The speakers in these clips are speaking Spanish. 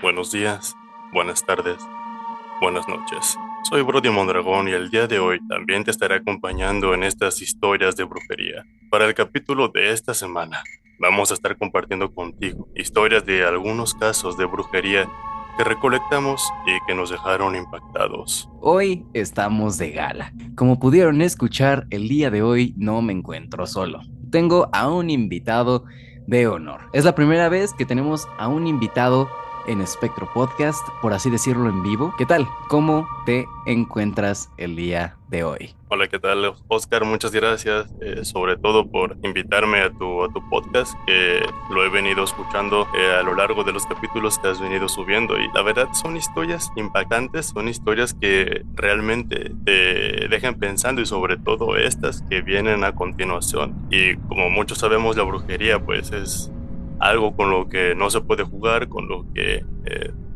Buenos días, buenas tardes, buenas noches. Soy Brody Mondragón y el día de hoy también te estaré acompañando en estas historias de brujería. Para el capítulo de esta semana, vamos a estar compartiendo contigo historias de algunos casos de brujería que recolectamos y que nos dejaron impactados. Hoy estamos de gala. Como pudieron escuchar, el día de hoy no me encuentro solo. Tengo a un invitado de honor. Es la primera vez que tenemos a un invitado en Espectro Podcast, por así decirlo, en vivo. ¿Qué tal? ¿Cómo te encuentras el día de hoy? Hola, ¿qué tal, Oscar? Muchas gracias, sobre todo por invitarme a tu podcast, que lo he venido escuchando a lo largo de los capítulos que has venido subiendo. Y la verdad son historias impactantes, son historias que realmente te dejan pensando, y sobre todo estas que vienen a continuación. Y como muchos sabemos, la brujería pues es algo con lo que no se puede jugar, con lo que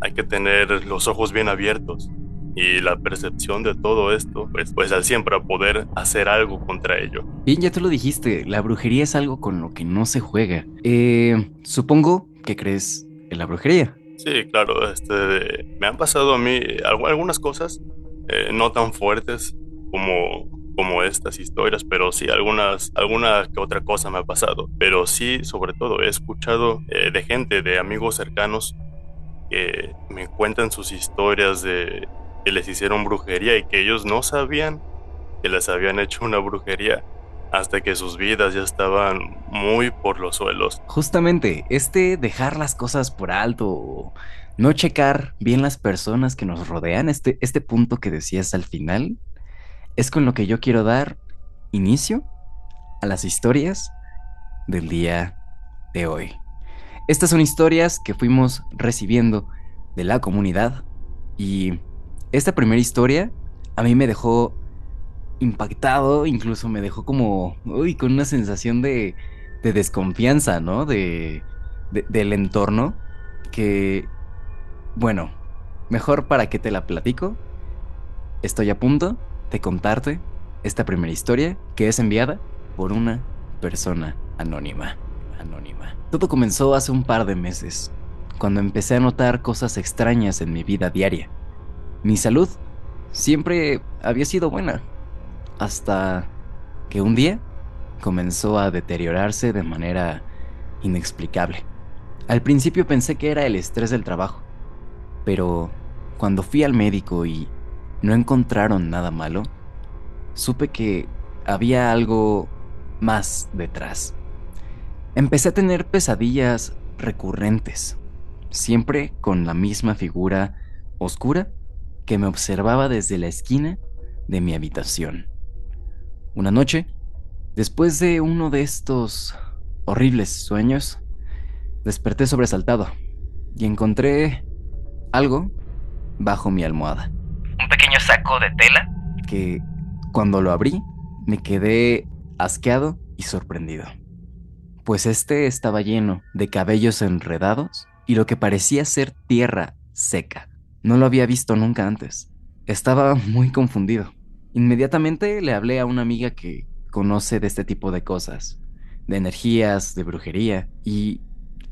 hay que tener los ojos bien abiertos y la percepción de todo esto, pues al 100 para poder hacer algo contra ello. Bien, ya tú lo dijiste, la brujería es algo con lo que no se juega. Supongo que crees en la brujería. Sí, claro, me han pasado a mí algunas cosas, no tan fuertes como estas historias, pero sí alguna que otra cosa me ha pasado. Pero sí, sobre todo, he escuchado de gente, de amigos cercanos, que me cuentan sus historias de que les hicieron brujería y que ellos no sabían que les habían hecho una brujería hasta que sus vidas ya estaban muy por los suelos. Justamente, dejar las cosas por alto o no checar bien las personas que nos rodean, este punto que decías al final, es con lo que yo quiero dar inicio a las historias del día de hoy. Estas son historias que fuimos recibiendo de la comunidad y esta primera historia a mí me dejó impactado, incluso me dejó como, uy, con una sensación de desconfianza, ¿no? Del entorno, que, bueno, mejor para que te la platico, estoy a punto de contarte esta primera historia que es enviada por una persona anónima. Todo comenzó hace un par de meses, cuando empecé a notar cosas extrañas en mi vida diaria. Mi salud siempre había sido buena, hasta que un día comenzó a deteriorarse de manera inexplicable. Al principio pensé que era el estrés del trabajo, pero cuando fui al médico y no encontraron nada malo, supe que había algo más detrás. Empecé a tener pesadillas recurrentes, siempre con la misma figura oscura que me observaba desde la esquina de mi habitación. Una noche, después de uno de estos horribles sueños, desperté sobresaltado y encontré algo bajo mi almohada. Un pequeño saco de tela que, cuando lo abrí, me quedé asqueado y sorprendido, pues estaba lleno de cabellos enredados y lo que parecía ser tierra seca. No lo había visto nunca antes. Estaba muy confundido. Inmediatamente le hablé a una amiga que conoce de este tipo de cosas, de energías, de brujería, y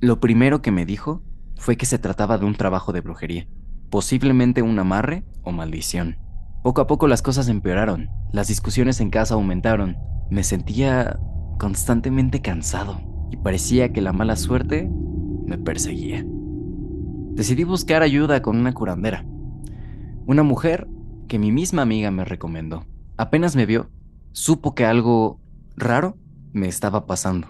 lo primero que me dijo fue que se trataba de un trabajo de brujería, posiblemente un amarre o maldición. Poco a poco las cosas empeoraron, las discusiones en casa aumentaron, me sentía constantemente cansado y parecía que la mala suerte me perseguía. Decidí buscar ayuda con una curandera, una mujer que mi misma amiga me recomendó. Apenas me vio, supo que algo raro me estaba pasando.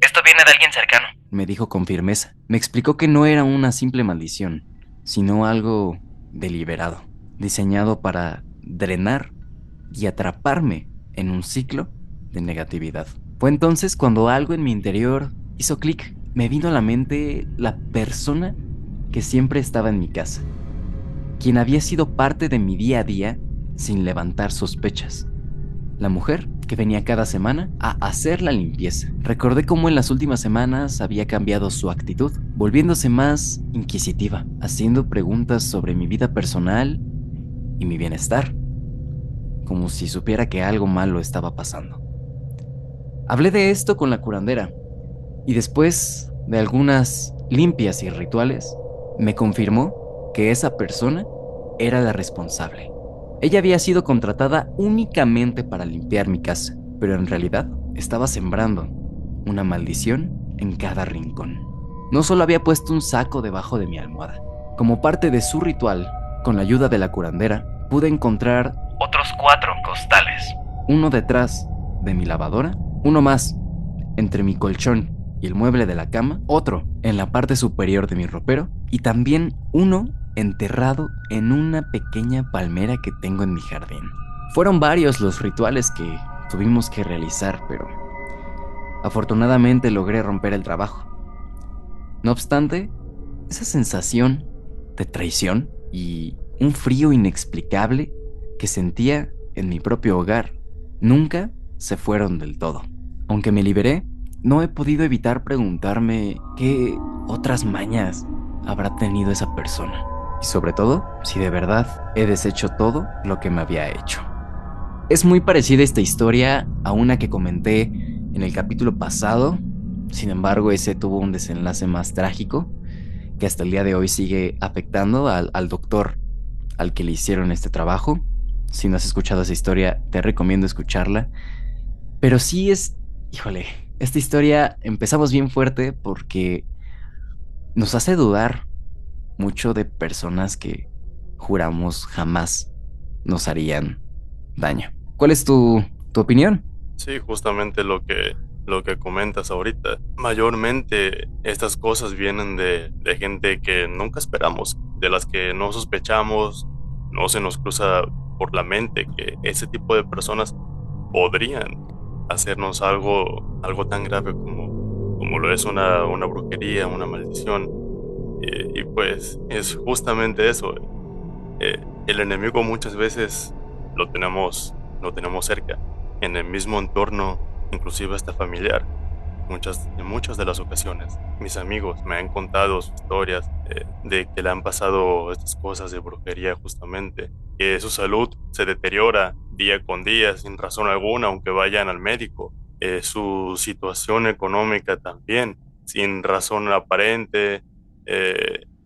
Esto viene de alguien cercano, me dijo con firmeza. Me explicó que no era una simple maldición, sino algo deliberado, diseñado para drenar y atraparme en un ciclo de negatividad. Fue entonces cuando algo en mi interior hizo clic. Me vino a la mente la persona que siempre estaba en mi casa, quien había sido parte de mi día a día sin levantar sospechas. La mujer que venía cada semana a hacer la limpieza. Recordé cómo en las últimas semanas había cambiado su actitud, volviéndose más inquisitiva, haciendo preguntas sobre mi vida personal y mi bienestar, como si supiera que algo malo estaba pasando. Hablé de esto con la curandera y después de algunas limpias y rituales, me confirmó que esa persona era la responsable. Ella había sido contratada únicamente para limpiar mi casa, pero en realidad estaba sembrando una maldición en cada rincón. No solo había puesto un saco debajo de mi almohada. Como parte de su ritual, con la ayuda de la curandera, pude encontrar otros 4 costales. Uno detrás de mi lavadora, uno más entre mi colchón y el mueble de la cama, otro en la parte superior de mi ropero y también uno enterrado en una pequeña palmera que tengo en mi jardín. Fueron varios los rituales que tuvimos que realizar, pero afortunadamente logré romper el trabajo. No obstante, esa sensación de traición y un frío inexplicable que sentía en mi propio hogar nunca se fueron del todo. Aunque me liberé, no he podido evitar preguntarme qué otras mañas habrá tenido esa persona. Y sobre todo, si de verdad he deshecho todo lo que me había hecho. Es muy parecida esta historia a una que comenté en el capítulo pasado. Sin embargo, ese tuvo un desenlace más trágico que hasta el día de hoy sigue afectando al doctor al que le hicieron este trabajo. Si no has escuchado esa historia, te recomiendo escucharla. Pero sí híjole, esta historia empezamos bien fuerte porque nos hace dudar mucho de personas que juramos jamás nos harían daño. ¿Cuál es tu opinión? Sí, justamente lo que comentas ahorita. Mayormente estas cosas vienen de gente que nunca esperamos, de las que no sospechamos, no se nos cruza por la mente que ese tipo de personas podrían hacernos algo tan grave como lo es una brujería, una maldición. Y pues es justamente eso. El enemigo muchas veces lo tenemos cerca, en el mismo entorno, inclusive hasta familiar. En muchas de las ocasiones, mis amigos me han contado sus historias de que le han pasado estas cosas de brujería justamente, que su salud se deteriora día con día sin razón alguna, aunque vayan al médico. Su situación económica también, sin razón aparente,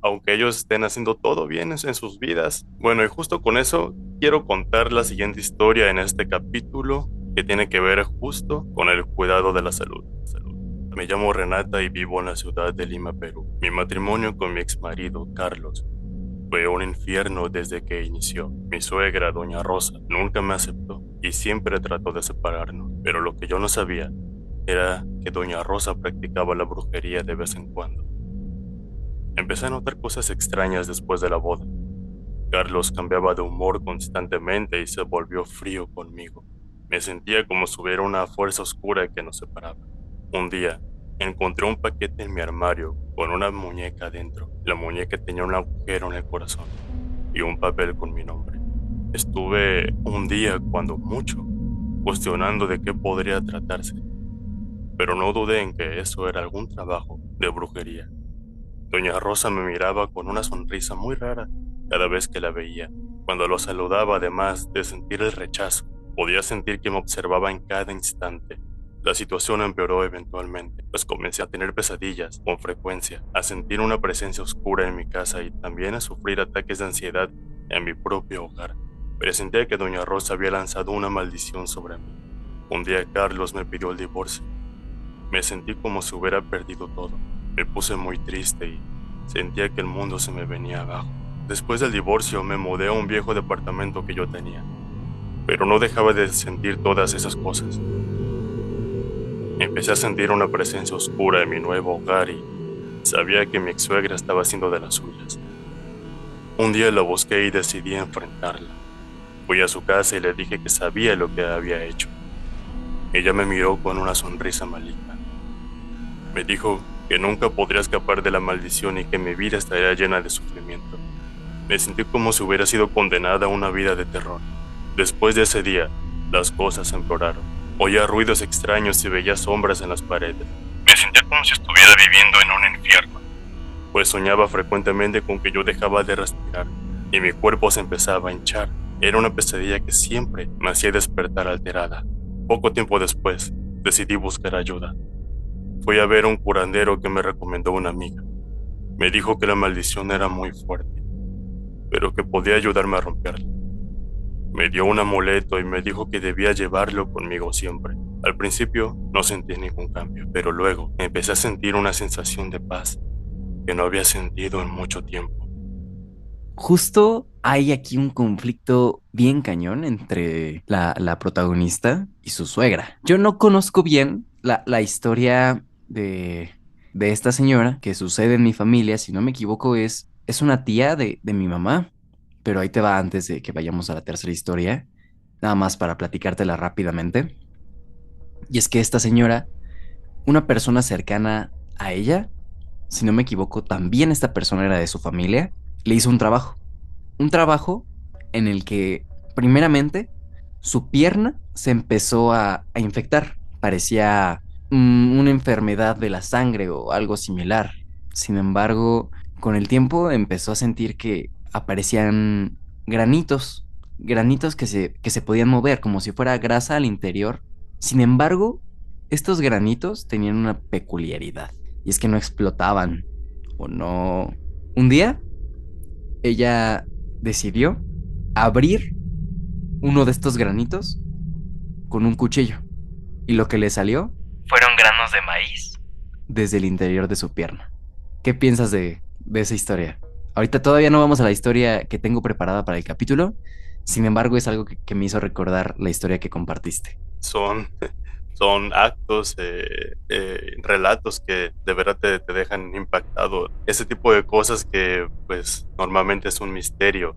aunque ellos estén haciendo todo bien en sus vidas. Bueno, y justo con eso quiero contar la siguiente historia en este capítulo que tiene que ver justo con el cuidado de la salud. Me llamo Renata y vivo en la ciudad de Lima, Perú. Mi matrimonio con mi exmarido, Carlos, fue un infierno desde que inició. Mi suegra, doña Rosa, nunca me aceptó y siempre trató de separarnos. Pero lo que yo no sabía era que doña Rosa practicaba la brujería de vez en cuando. Empecé a notar cosas extrañas después de la boda. Carlos cambiaba de humor constantemente y se volvió frío conmigo. Me sentía como si hubiera una fuerza oscura que nos separaba. Un día, encontré un paquete en mi armario con una muñeca dentro. La muñeca tenía un agujero en el corazón y un papel con mi nombre. Estuve un día, cuando mucho, cuestionando de qué podría tratarse, pero no dudé en que eso era algún trabajo de brujería. Doña Rosa me miraba con una sonrisa muy rara cada vez que la veía. Cuando lo saludaba, además de sentir el rechazo, podía sentir que me observaba en cada instante. La situación empeoró eventualmente, pues comencé a tener pesadillas con frecuencia, a sentir una presencia oscura en mi casa y también a sufrir ataques de ansiedad en mi propio hogar. Presentía que doña Rosa había lanzado una maldición sobre mí. Un día Carlos me pidió el divorcio. Me sentí como si hubiera perdido todo. Me puse muy triste y sentía que el mundo se me venía abajo. Después del divorcio me mudé a un viejo departamento que yo tenía, pero no dejaba de sentir todas esas cosas. Empecé a sentir una presencia oscura en mi nuevo hogar y sabía que mi ex-suegra estaba haciendo de las suyas. Un día la busqué y decidí enfrentarla. Fui a su casa y le dije que sabía lo que había hecho. Ella me miró con una sonrisa maligna. Me dijo que nunca podría escapar de la maldición y que mi vida estaría llena de sufrimiento. Me sentí como si hubiera sido condenada a una vida de terror. Después de ese día, las cosas empeoraron. Oía ruidos extraños y veía sombras en las paredes. Me sentía como si estuviera viviendo en un infierno, pues soñaba frecuentemente con que yo dejaba de respirar y mi cuerpo se empezaba a hinchar. Era una pesadilla que siempre me hacía despertar alterada. Poco tiempo después, decidí buscar ayuda. Fui a ver a un curandero que me recomendó una amiga. Me dijo que la maldición era muy fuerte, pero que podía ayudarme a romperla. Me dio un amuleto y me dijo que debía llevarlo conmigo siempre. Al principio no sentí ningún cambio, pero luego empecé a sentir una sensación de paz que no había sentido en mucho tiempo. Justo hay aquí un conflicto bien cañón entre la protagonista y su suegra. Yo no conozco bien la historia de esta señora que sucede en mi familia, si no me equivoco, es una tía de mi mamá, pero ahí te va antes de que vayamos a la tercera historia, nada más para platicártela rápidamente. Y es que esta señora, una persona cercana a ella, si no me equivoco, también esta persona era de su familia, le hizo un trabajo en el que, primeramente, su pierna se empezó a infectar. Parecía una enfermedad de la sangre o algo similar. Sin embargo, con el tiempo empezó a sentir que aparecían granitos, granitos que se podían mover como si fuera grasa al interior. Sin embargo, estos granitos tenían una peculiaridad y es que no explotaban o no. Un día ella decidió abrir uno de estos granitos con un cuchillo y lo que le salió fueron granos de maíz desde el interior de su pierna. ¿Qué piensas de esa historia? Ahorita todavía no vamos a la historia que tengo preparada para el capítulo, sin embargo es algo que me hizo recordar la historia que compartiste. Son, son actos, relatos que de verdad te dejan impactado. Ese tipo de cosas que pues normalmente es un misterio,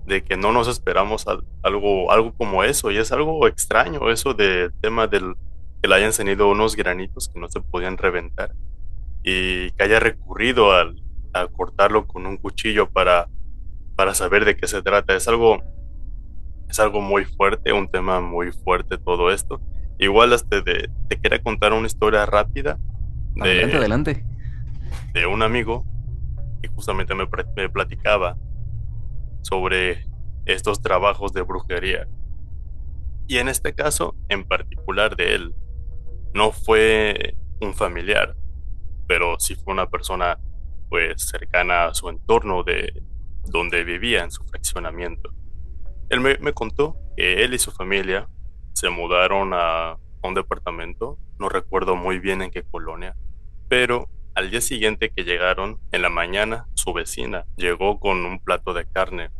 de que no nos esperamos algo como eso, y es algo extraño eso del tema del que le hayan tenido unos granitos que no se podían reventar y que haya recurrido a cortarlo con un cuchillo para saber de qué se trata. Es algo muy fuerte, un tema muy fuerte todo esto. Igual te quería contar una historia rápida Adelante, de, adelante. de un amigo que justamente me platicaba sobre estos trabajos de brujería. Y en este caso, en particular de él, no fue un familiar, pero sí fue una persona pues cercana a su entorno de donde vivía en su fraccionamiento. Él me contó que él y su familia se mudaron a un departamento, no recuerdo muy bien en qué colonia, pero al día siguiente que llegaron, en la mañana, su vecina llegó con un plato de carne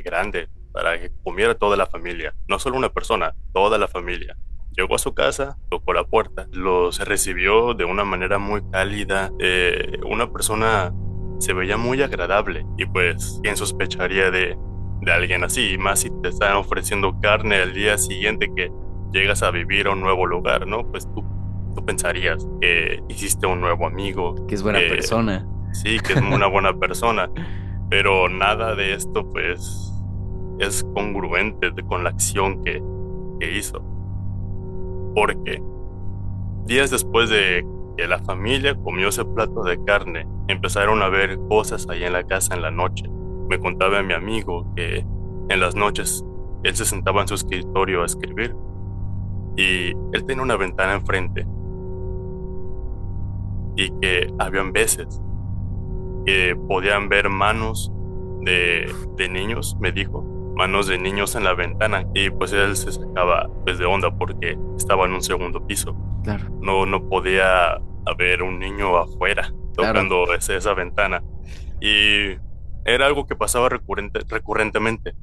grande para que comiera toda la familia, no solo una persona, toda la familia. Llegó a su casa, tocó la puerta, los recibió de una manera muy cálida, una persona se veía muy agradable y pues, ¿quién sospecharía de alguien así? Y más si te están ofreciendo carne al día siguiente que llegas a vivir a un nuevo lugar, ¿no? Pues tú pensarías que hiciste un nuevo amigo, Que es buena que persona. sí, que es una buena persona, pero nada de esto pues es congruente con la acción que hizo. Porque días después de que la familia comió ese plato de carne, empezaron a ver cosas ahí en la casa en la noche. Me contaba mi amigo que en las noches él se sentaba en su escritorio a escribir y él tenía una ventana enfrente y que habían veces que podían ver manos de niños, me dijo, manos de niños en la ventana, y pues él se sacaba pues de onda porque estaba en un segundo piso. Claro, No podía haber un niño afuera claro. tocando esa ventana, y era algo que pasaba recurrentemente.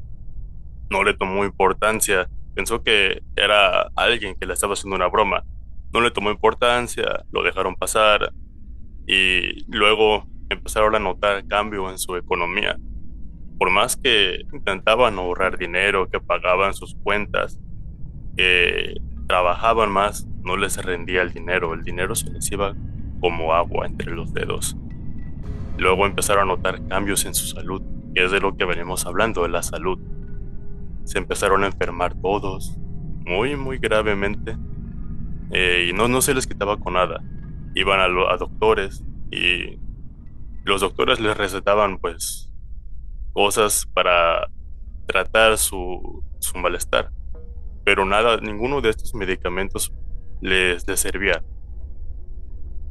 No le tomó importancia, pensó que era alguien que le estaba haciendo una broma. No le tomó importancia, lo dejaron pasar y luego empezaron a notar cambio en su economía. Por más que intentaban ahorrar dinero, que pagaban sus cuentas, que trabajaban más, no les rendía el dinero se les iba como agua entre los dedos. Luego empezaron a notar cambios en su salud, que es de lo que venimos hablando, de la salud. Se empezaron a enfermar todos, muy gravemente, y no se les quitaba con nada. Iban a doctores y los doctores les recetaban pues cosas para tratar su malestar, pero nada, ninguno de estos medicamentos les servía,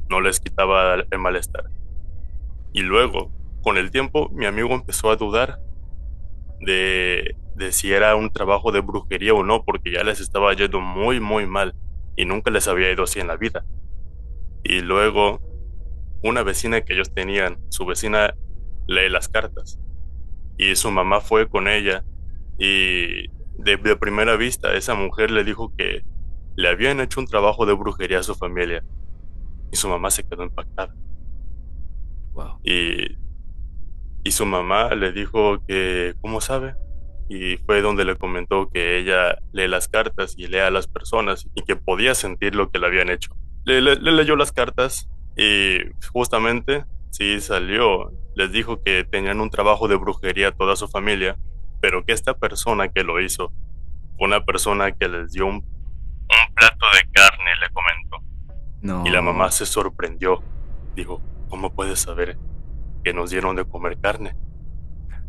no les quitaba el malestar. Y luego, con el tiempo, mi amigo empezó a dudar de si era un trabajo de brujería o no, porque ya les estaba yendo muy, muy mal y nunca les había ido así en la vida. Y luego, una vecina que ellos tenían, su vecina lee las cartas y su mamá fue con ella y de primera vista esa mujer le dijo que le habían hecho un trabajo de brujería a su familia y su mamá se quedó impactada. Wow. Y, y su mamá le dijo que, ¿cómo sabe? Y fue donde le comentó que ella lee las cartas y lee a las personas y que podía sentir lo que le habían hecho. Le leyó las cartas y justamente sí salió. Les dijo que tenían un trabajo de brujería toda su familia, pero que esta persona que lo hizo fue una persona que les dio un plato de carne, le comentó. Y la mamá No. se sorprendió. Dijo, ¿cómo puedes saber que nos dieron de comer carne?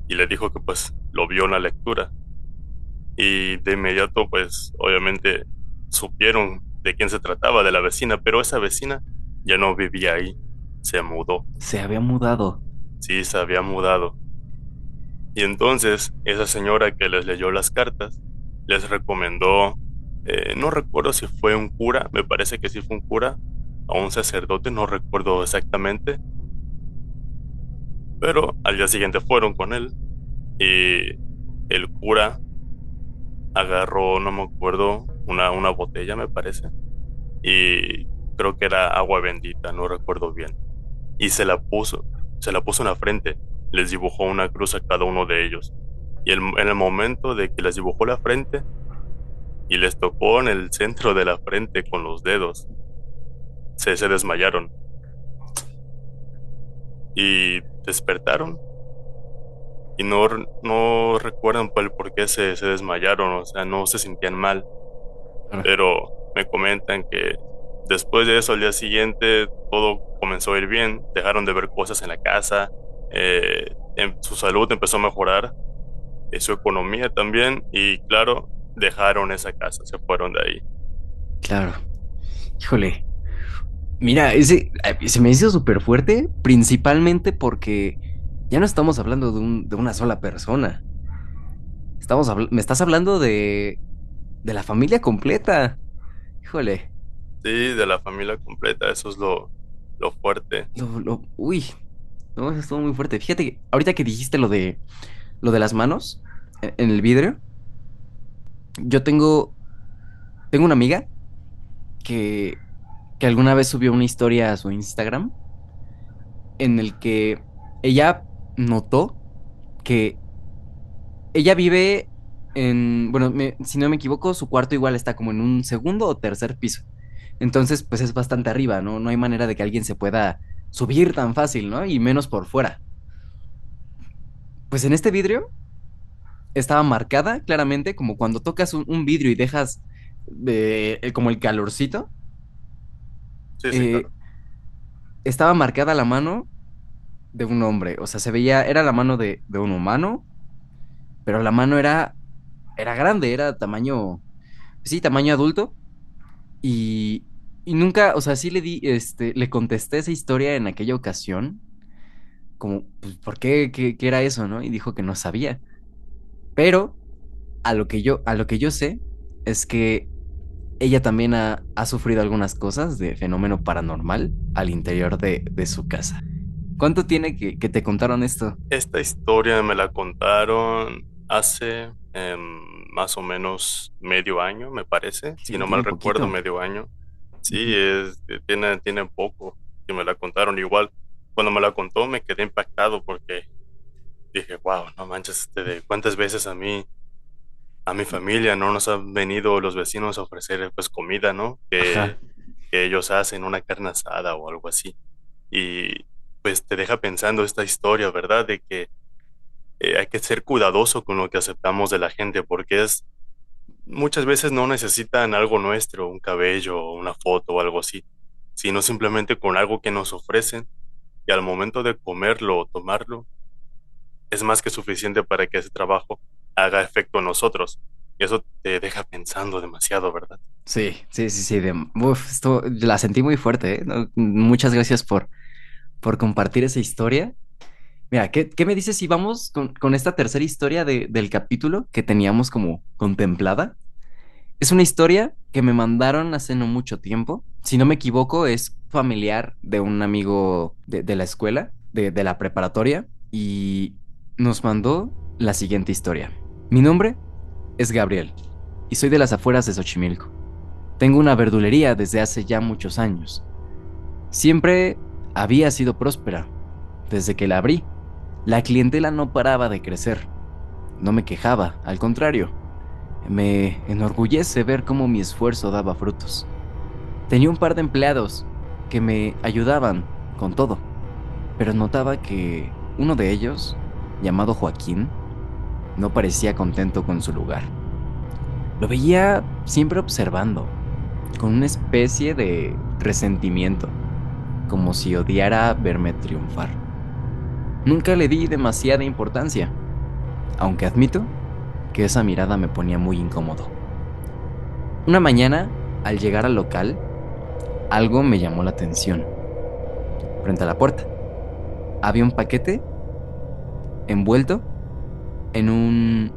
Y le dijo que pues lo vio en la lectura. Y de inmediato pues obviamente supieron de quién se trataba, de la vecina, pero esa vecina ya no vivía ahí, se mudó, Se había mudado. sí, se había mudado. Y entonces esa señora que les leyó las cartas les recomendó, no recuerdo si fue un cura, me parece que sí fue un cura, o un sacerdote, no recuerdo exactamente, pero al día siguiente fueron con él y el cura agarró, no me acuerdo, una botella me parece, y creo que era agua bendita, no recuerdo bien, y se la puso en la frente, les dibujó una cruz a cada uno de ellos, y en el momento de que les dibujó la frente y les tocó en el centro de la frente con los dedos, se desmayaron y despertaron y no recuerdan por qué se desmayaron, o sea, no se sentían mal, Claro. pero me comentan que después de eso, al día siguiente, todo comenzó a ir bien, dejaron de ver cosas en la casa, su salud empezó a mejorar, su economía también, y claro, dejaron esa casa, se fueron de ahí. Claro. Híjole. Mira, ese se me hizo súper fuerte, principalmente porque ya no estamos hablando de una sola persona. Me estás hablando de la familia completa. Híjole. Sí, de la familia completa, eso es lo fuerte. Uy, no, eso estuvo muy fuerte. Fíjate, que ahorita que dijiste lo de las manos en el vidrio, yo tengo una amiga que, que alguna vez subió una historia a su Instagram en el que ella notó que ella vive bueno, si no me equivoco, su cuarto igual está como en un segundo o tercer piso. Entonces, pues es bastante arriba, ¿no? No hay manera de que alguien se pueda subir tan fácil, ¿no? Y menos por fuera. Pues en este vidrio estaba marcada claramente como cuando tocas un vidrio y dejas como el calorcito. Sí, sí, eh, claro. estaba marcada la mano de un hombre. O sea, se veía, era la mano de un humano, pero la mano era grande, era tamaño, sí, tamaño adulto. Y, y nunca, o sea, sí le contesté esa historia en aquella ocasión, como, pues, ¿por qué? ¿Qué era eso, no? Y dijo que no sabía. Pero a lo que yo sé es que ella también ha sufrido algunas cosas de fenómeno paranormal al interior de su casa. ¿Cuánto tiene que te contaron esto? Esta historia me la contaron hace más o menos medio año, me parece, si Sí, no tiene mal un recuerdo, poquito. medio año. Sí, Ujú. tiene poco que me la contaron. Igual, cuando me la contó me quedé impactado porque dije, wow, no manches, de cuántas veces a mi familia no nos han venido los vecinos a ofrecer pues comida, ¿no? Ajá. Que ellos hacen una carne asada o algo así. Y pues te deja pensando esta historia, ¿verdad? De que hay que ser cuidadoso con lo que aceptamos de la gente, porque muchas veces no necesitan algo nuestro, un cabello, o una foto o algo así, sino simplemente con algo que nos ofrecen y al momento de comerlo o tomarlo, es más que suficiente para que ese trabajo haga efecto en nosotros. Y eso te deja pensando demasiado, ¿verdad? Sí, sí, sí, sí. Uf, esto la sentí muy fuerte, ¿eh? No, muchas gracias por compartir esa historia. Mira, ¿qué me dices si vamos con esta tercera historia del capítulo que teníamos como contemplada? Es una historia que me mandaron hace no mucho tiempo. Si no me equivoco, es familiar de un amigo de la escuela, de la preparatoria, y nos mandó la siguiente historia. Mi nombre es Gabriel y soy de las afueras de Xochimilco. Tengo una verdulería desde hace ya muchos años. Siempre había sido próspera. Desde que la abrí, la clientela no paraba de crecer. No me quejaba, al contrario. Me enorgullece ver cómo mi esfuerzo daba frutos. Tenía un par de empleados que me ayudaban con todo, pero notaba que uno de ellos, llamado Joaquín, no parecía contento con su lugar. Lo veía siempre observando, con una especie de resentimiento, como si odiara verme triunfar. Nunca le di demasiada importancia, aunque admito que esa mirada me ponía muy incómodo. Una mañana, al llegar al local, algo me llamó la atención. Frente a la puerta, había un paquete envuelto en un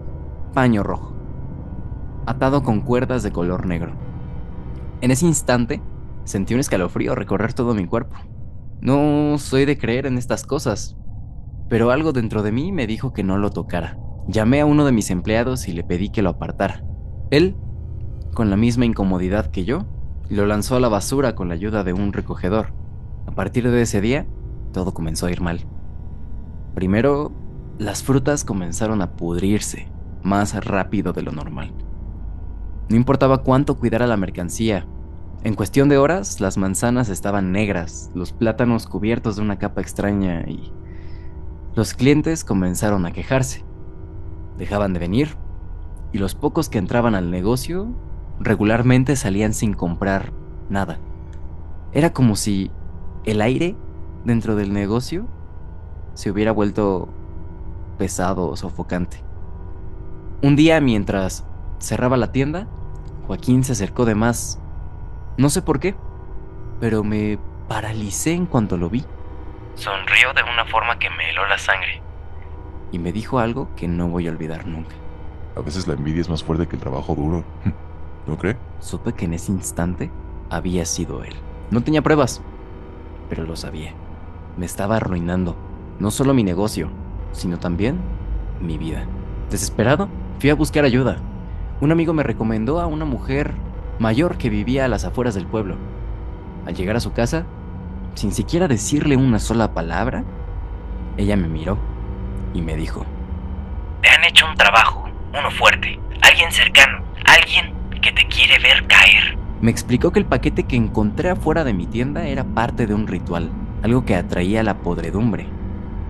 paño rojo, atado con cuerdas de color negro. En ese instante, sentí un escalofrío recorrer todo mi cuerpo. No soy de creer en estas cosas, pero algo dentro de mí me dijo que no lo tocara. Llamé a uno de mis empleados y le pedí que lo apartara. Él, con la misma incomodidad que yo, lo lanzó a la basura con la ayuda de un recogedor. A partir de ese día, todo comenzó a ir mal. Primero, las frutas comenzaron a pudrirse más rápido de lo normal. No importaba cuánto cuidara la mercancía. En cuestión de horas, las manzanas estaban negras, los plátanos cubiertos de una capa extraña y los clientes comenzaron a quejarse. Dejaban de venir y los pocos que entraban al negocio regularmente salían sin comprar nada. Era como si el aire dentro del negocio se hubiera vuelto pesado o sofocante. Un día, mientras cerraba la tienda, Joaquín se acercó de más. No sé por qué, pero me paralicé en cuanto lo vi. Sonrió de una forma que me heló la sangre y me dijo algo que no voy a olvidar nunca. A veces la envidia es más fuerte que el trabajo duro. ¿No cree? Supe que en ese instante había sido él. No tenía pruebas, pero lo sabía. Me estaba arruinando no solo mi negocio, sino también mi vida. Desesperado, fui a buscar ayuda. Un amigo me recomendó a una mujer mayor que vivía a las afueras del pueblo. Al llegar a su casa, sin siquiera decirle una sola palabra, ella me miró y me dijo: Te han hecho un trabajo, uno fuerte, alguien cercano, alguien que te quiere ver caer. Me explicó que el paquete que encontré afuera de mi tienda era parte de un ritual, algo que atraía la podredumbre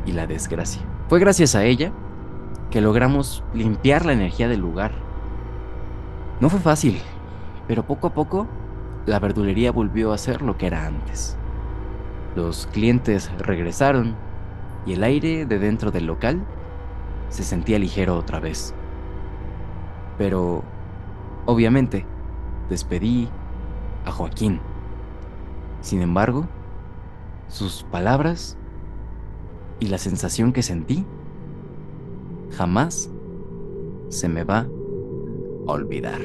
y la desgracia. Fue gracias a ella que logramos limpiar la energía del lugar. No fue fácil, pero poco a poco la verdulería volvió a ser lo que era antes. Los clientes regresaron y el aire de dentro del local se sentía ligero otra vez. Pero, obviamente, despedí a Joaquín. Sin embargo, sus palabras y la sensación que sentí jamás se me va a olvidar.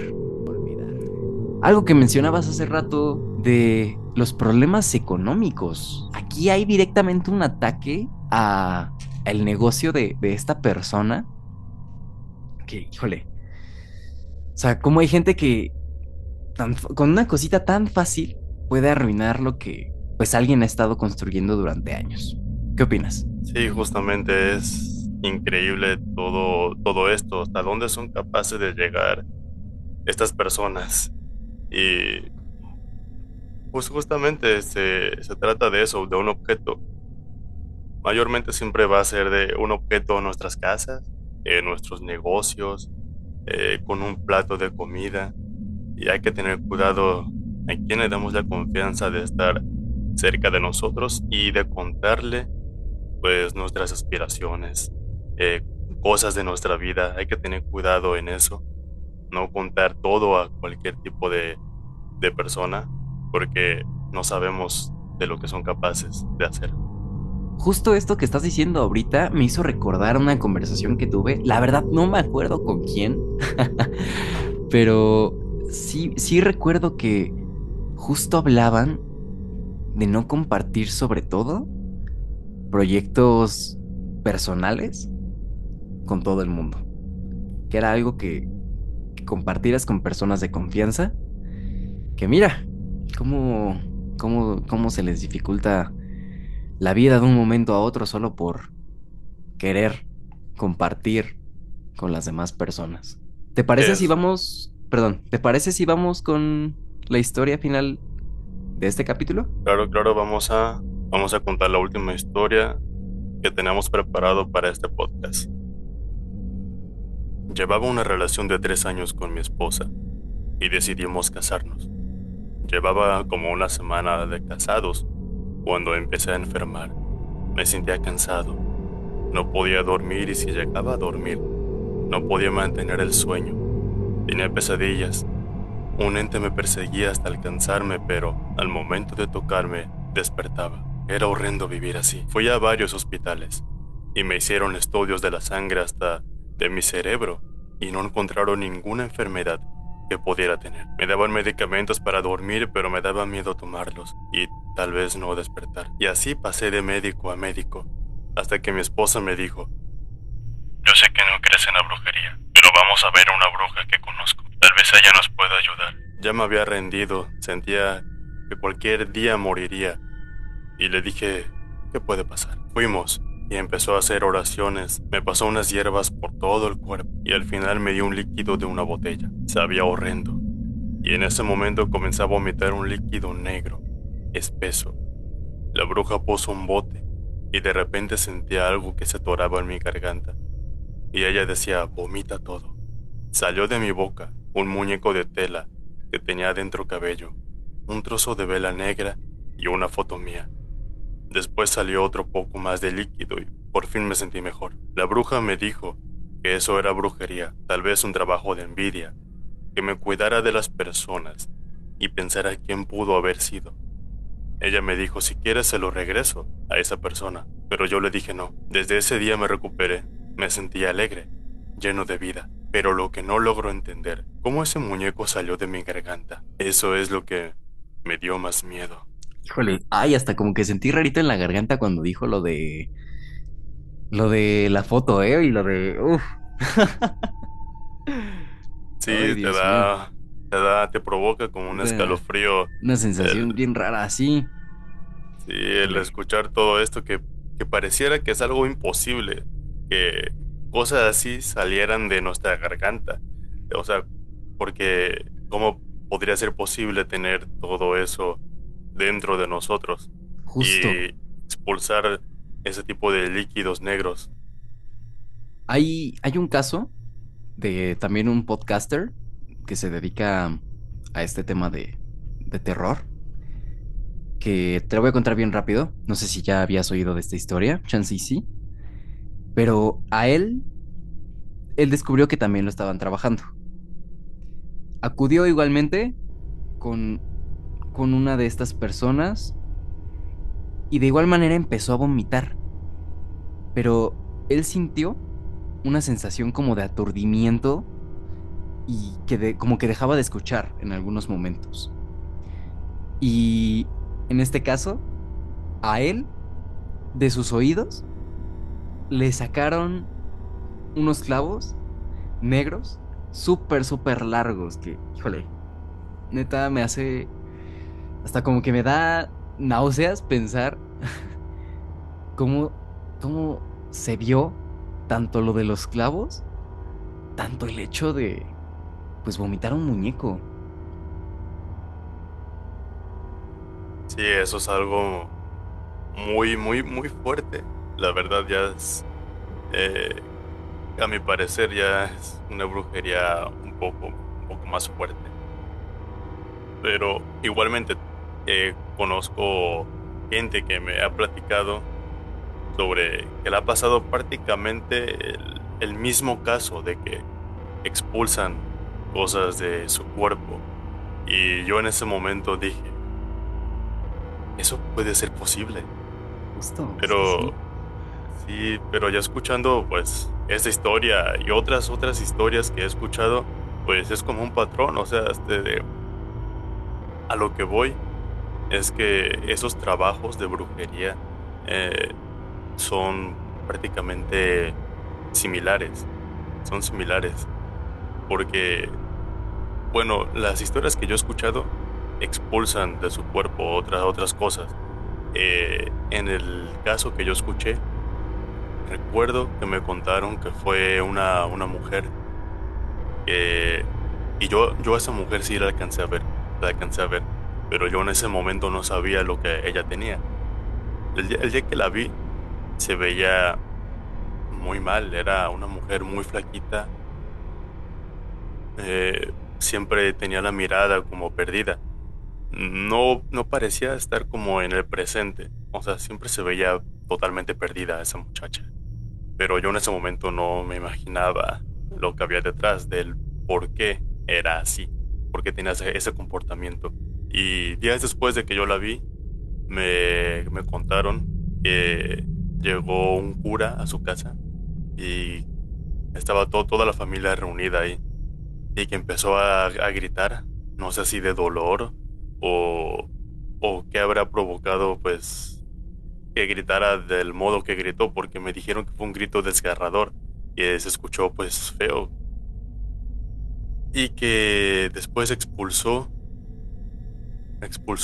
Algo que mencionabas hace rato de los problemas económicos. Aquí hay directamente un ataque a el negocio de esta persona. Que, híjole. O sea, cómo hay gente que con una cosita tan fácil puede arruinar lo que pues alguien ha estado construyendo durante años. ¿Qué opinas? Sí, justamente es increíble todo esto, hasta dónde son capaces de llegar estas personas. Y pues justamente se trata de eso, de un objeto. Mayormente siempre va a ser de un objeto en nuestras casas, en nuestros negocios, con un plato de comida. Y hay que tener cuidado a quién le damos la confianza de estar cerca de nosotros y de contarle pues nuestras aspiraciones, eh, cosas de nuestra vida. Hay que tener cuidado en eso, no contar todo a cualquier tipo de persona, porque no sabemos de lo que son capaces de hacer. justo esto que estás diciendo ahorita me hizo recordar una conversación que tuve. La verdad no me acuerdo con quién, pero sí recuerdo que justo hablaban de no compartir sobre todo proyectos personales con todo el mundo. Que era algo que compartieras con personas de confianza, que mira, cómo se les dificulta la vida de un momento a otro solo por querer compartir con las demás personas. ¿Te parece si Es, vamos, perdón, ¿te parece si vamos con la historia final de este capítulo? claro, vamos a contar la última historia que tenemos preparado para este podcast. Llevaba una relación de 3 años con mi esposa y decidimos casarnos. Llevaba como una semana de casados cuando empecé a enfermar. Me sentía cansado. No podía dormir y si llegaba a dormir, no podía mantener el sueño. Tenía pesadillas. Un ente me perseguía hasta alcanzarme, pero al momento de tocarme, despertaba. Era horrendo vivir así. Fui a varios hospitales y me hicieron estudios de la sangre hasta de mi cerebro y no encontraron ninguna enfermedad que pudiera tener. Me daban medicamentos para dormir, pero me daba miedo tomarlos y tal vez no despertar. Y así pasé de médico a médico, hasta que mi esposa me dijo: yo sé que no crees en la brujería, pero vamos a ver a una bruja que conozco. Tal vez ella nos pueda ayudar. Ya me había rendido, sentía que cualquier día moriría. Y le dije: ¿qué puede pasar? Fuimos y empezó a hacer oraciones. Me pasó unas hierbas por todo el cuerpo y al final me dio un líquido de una botella. Sabía horrendo. Y en ese momento comencé a vomitar un líquido negro, espeso. La bruja puso un bote y de repente sentía algo que se atoraba en mi garganta. Y ella decía: vomita todo. Salió de mi boca un muñeco de tela que tenía adentro cabello, un trozo de vela negra y una foto mía. Después salió otro poco más de líquido y por fin me sentí mejor. La bruja me dijo que eso era brujería, tal vez un trabajo de envidia, que me cuidara de las personas y pensara quién pudo haber sido. Ella me dijo: si quieres se lo regreso a esa persona, pero yo le dije no. Desde ese día me recuperé, me sentí alegre, lleno de vida, pero lo que no logro entender, cómo ese muñeco salió de mi garganta. Eso es lo que me dio más miedo. Híjole, ay, hasta como que sentí rarito en la garganta cuando dijo lo de la foto, ¿eh? Y lo de, uf. Ay, Sí, Dios mío. te provoca como un Una, escalofrío una sensación el, bien rara, sí. sí, el Híjole. escuchar todo esto que pareciera que es algo imposible, que cosas así salieran de nuestra garganta. O sea, porque ¿cómo podría ser posible tener todo eso dentro de nosotros Justo. y expulsar ese tipo de líquidos negros? Hay un caso de también un podcaster que se dedica a este tema de terror, que te lo voy a contar bien rápido. No sé si ya habías oído de esta historia, chance y sí, pero él descubrió que también lo estaban trabajando. Acudió igualmente con, con una de estas personas y de igual manera empezó a vomitar, pero él sintió una sensación como de aturdimiento y como que dejaba de escuchar en algunos momentos. Y en este caso, a él, de sus oídos, le sacaron unos clavos negros súper largos que, híjole, neta me hace, hasta como que me da náuseas pensar cómo, cómo se vio tanto lo de los clavos, tanto el hecho de, pues, vomitar un muñeco. Sí, eso es algo muy fuerte. La verdad ya es, eh, a mi parecer ya es una brujería un poco más fuerte. Pero igualmente conozco gente que me ha platicado sobre que le ha pasado prácticamente el mismo caso de que expulsan cosas de su cuerpo. Y yo en ese momento dije: eso puede ser posible. Justo, sí, sí. Pero sí, pero ya escuchando pues esta historia y otras historias que he escuchado, pues es como un patrón, o sea, a lo que voy es que esos trabajos de brujería eh, son prácticamente similares, son similares, porque, bueno, las historias que yo he escuchado expulsan de su cuerpo otras cosas. En el caso que yo escuché, recuerdo que me contaron que fue una mujer que, y yo a esa mujer sí la alcancé a ver, pero yo en ese momento no sabía lo que ella tenía. El día que la vi, se veía muy mal, era una mujer muy flaquita, siempre tenía la mirada como perdida. No parecía estar como en el presente, o sea, siempre se veía totalmente perdida esa muchacha. Pero yo en ese momento no me imaginaba lo que había detrás del por qué era así, por qué tenía ese comportamiento. Y días después de que yo la vi, me contaron que llegó un cura a su casa y estaba toda la familia reunida ahí y que empezó a gritar, no sé si de dolor o, o qué habrá provocado pues que gritara del modo que gritó, porque me dijeron que fue un grito desgarrador y se escuchó pues feo y que después expulsó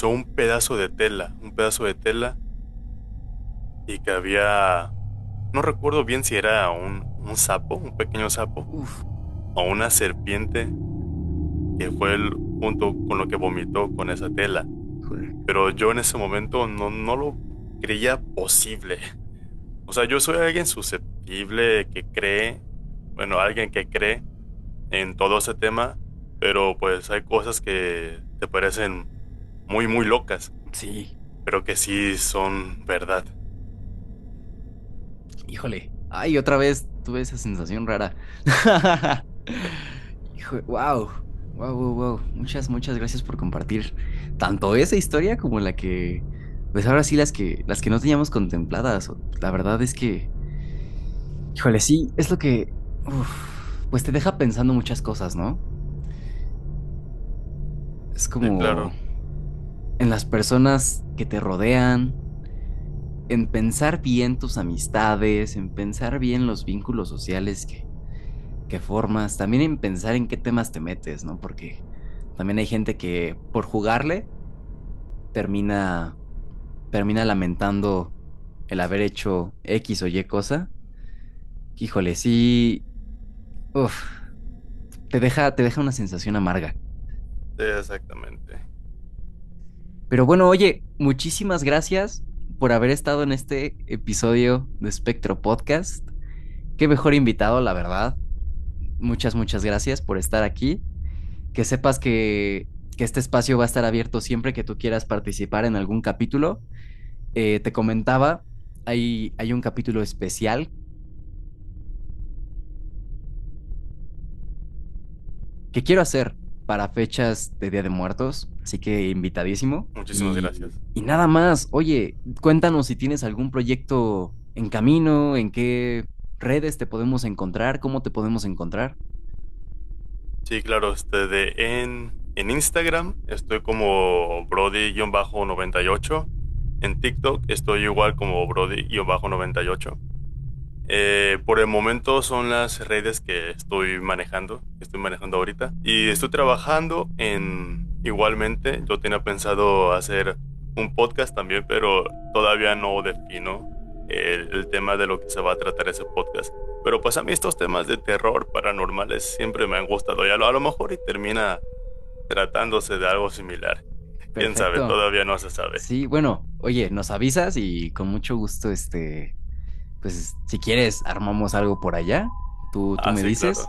un pedazo de tela y que había, no recuerdo bien si era un sapo, un pequeño sapo Uf, o una serpiente que fue junto con lo que vomitó con esa tela. híjole. Pero yo en ese momento no lo creía posible. O sea, yo soy alguien susceptible que cree, bueno, alguien que cree en todo ese tema, pero pues hay cosas que te parecen muy locas, Sí, pero que sí son verdad. híjole. Ay, otra vez tuve esa sensación rara. Hijo, wow. Wow, wow, wow. Muchas gracias por compartir tanto esa historia como la que, pues ahora sí las que no teníamos contempladas. La verdad es que, híjole, sí, es lo que, pues te deja pensando muchas cosas, ¿no? Es Sí, como claro, en las personas que te rodean, en pensar bien tus amistades, en pensar bien los vínculos sociales que formas, también en pensar en qué temas te metes, ¿no? Porque también hay gente que por jugarle termina, termina lamentando el haber hecho X o Y cosa. Híjole, sí, uf, te deja una sensación amarga. sí, exactamente. Pero bueno, oye, muchísimas gracias por haber estado en este episodio de Spectro Podcast. Qué mejor invitado, la verdad. Muchas gracias por estar aquí. Que sepas que este espacio va a estar abierto siempre que tú quieras participar en algún capítulo. Te comentaba, hay un capítulo especial que quiero hacer para fechas de Día de Muertos, así que invitadísimo. Muchísimas Y, gracias. y nada más, oye, cuéntanos si tienes algún proyecto en camino, en qué redes te podemos encontrar, cómo te podemos encontrar. Sí, claro, en Instagram estoy como Brody-98. En TikTok estoy igual como Brody-98. Por el momento son las redes que estoy manejando ahorita. Y estoy trabajando igualmente, yo tenía pensado hacer un podcast también, pero todavía no defino el tema de lo que se va a tratar ese podcast. Pero pues a mí estos temas de terror paranormales siempre me han gustado y a lo mejor y termina tratándose de algo similar. Quién sabe, Perfecto. todavía no se sabe. Sí, bueno, oye, nos avisas y con mucho gusto, pues si quieres, armamos algo por allá. Tú Ah, me sí, claro. dices.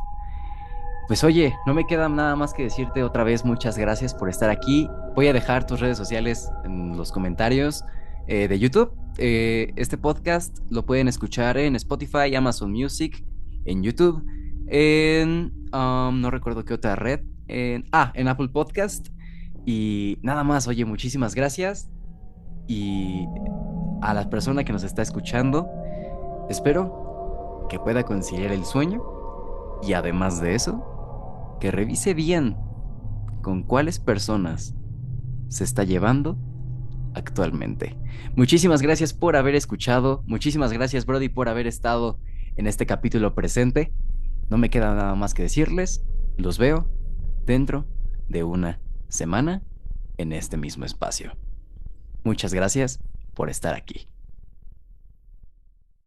Pues oye, no me queda nada más que decirte otra vez muchas gracias por estar aquí. Voy a dejar tus redes sociales en los comentarios de YouTube. Este podcast lo pueden escuchar en Spotify, Amazon Music, en YouTube, no recuerdo qué otra red, en Apple Podcast. Y nada más, oye, muchísimas gracias y a la persona que nos está escuchando, espero que pueda conciliar el sueño y además de eso, que revise bien con cuáles personas se está llevando actualmente. Muchísimas gracias por haber escuchado, muchísimas gracias Brody por haber estado en este capítulo presente. No me queda nada más que decirles, los veo dentro de una semana en este mismo espacio. Muchas gracias por estar aquí.